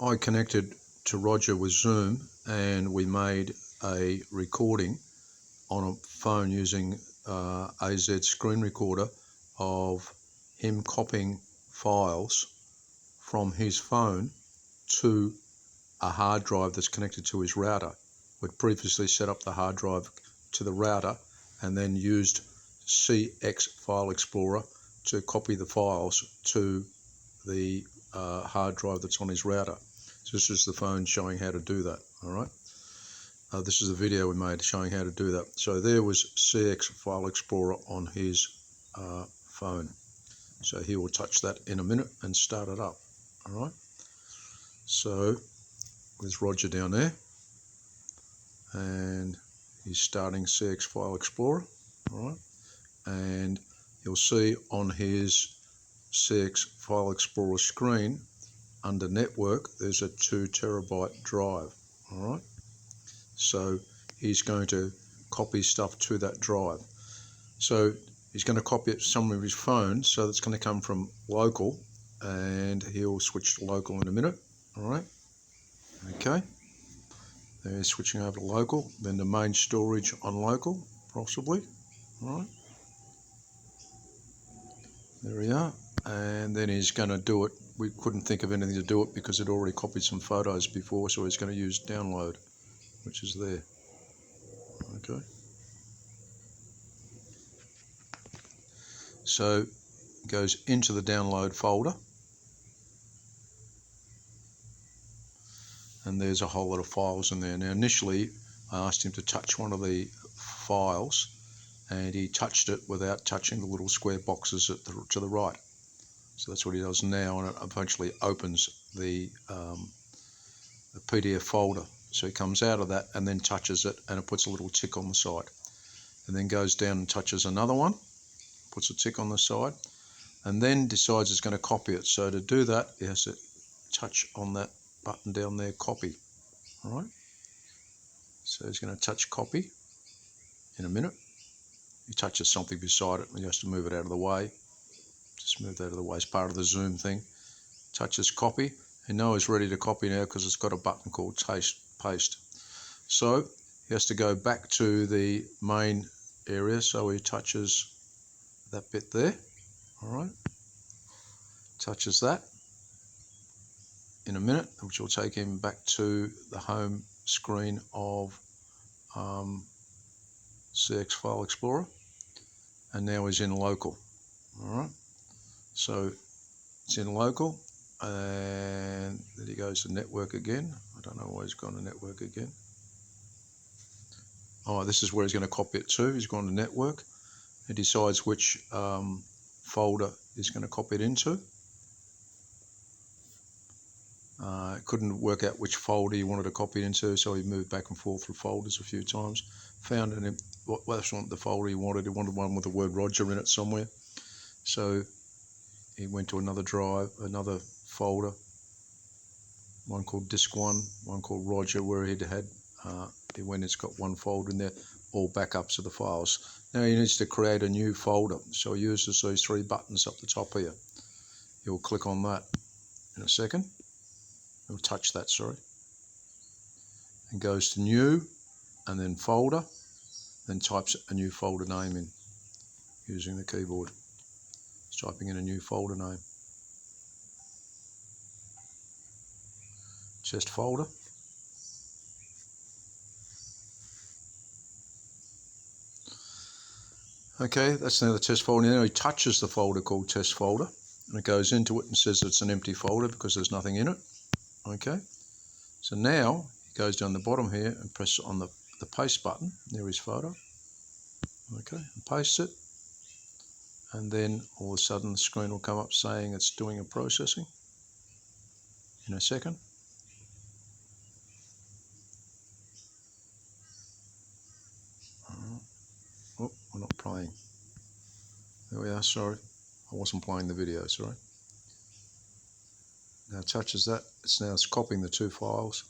I connected to Roger with Zoom and we made a recording on a phone using AZ screen recorder of him copying files from his phone to a hard drive that's connected to his router. We'd previously set up the hard drive to the router and then used CX File Explorer to copy the files to the hard drive that's on his router. So this is the phone showing how to do that. All right. This is the video we made showing how to do that. So there was CX File Explorer on his phone. So he will touch that in a minute and start it up. All right. So there's Roger down there, and he's starting CX File Explorer. All right. And you'll see on his CX File Explorer screen under network there's a 2 terabyte drive. All right. So he's going to copy stuff to that drive. So he's going to copy it to some of his phone, so that's going to come from local, and he'll switch to local in a minute. All right. Okay. They're switching over to local, then the main storage on local, possibly. All right. There we are. And then he's going to do it. We couldn't think of anything to do it because it already copied some photos before, so he's going to use download, which is there. Okay. So it goes into the download folder, and there's a whole lot of files in there. Now initially I asked him to touch one of the files, and he touched it without touching the little square boxes to the right. So that's what he does now, and it eventually opens the PDF folder. So he comes out of that and then touches it, and it puts a little tick on the side, and then goes down and touches another one, puts a tick on the side, and then decides it's going to copy it. So to do that, he has to touch on that button down there, copy. All right. So he's going to touch copy in a minute. He touches something beside it and he has to move it out of the way. Just move that out of the way as part of the Zoom thing. Touches copy. And now he's ready to copy now because it's got a button called paste. So he has to go back to the main area. So he touches that bit there. All right. Touches that in a minute, which will take him back to the home screen of CX File Explorer, and now he's in local. All right, so it's in local, and then he goes to network again. I don't know why he's gone to network again. Oh, this is where he's going to copy it to. He's gone to network. He decides which folder he's going to copy it into. Couldn't work out which folder he wanted to copy it into, so he moved back and forth through folders a few times. Found that's not the folder he wanted. He wanted one with the word Roger in it somewhere. So he went to another drive, another folder, one called Disk 1, one called Roger, where it's got one folder in there, all backups of the files. Now he needs to create a new folder, so he uses these 3 buttons up the top here. He'll click on that in a second. He'll touch that, sorry, and goes to new, and then folder, then types a new folder name in using the keyboard. He's typing in a new folder name. Test folder. Okay, that's now the test folder. Now he touches the folder called test folder, and it goes into it and says it's an empty folder because there's nothing in it. Okay, so now he goes down the bottom here and presses on the paste button near his photo. Okay, and pastes it, and then all of a sudden the screen will come up saying it's doing a processing in a second. Oh, we're not playing. There we are, sorry. I wasn't playing the video, sorry. Now it touches that, it's copying the 2 files,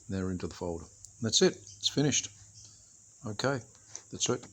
and they're into the folder. And that's it, it's finished. Okay, that's it.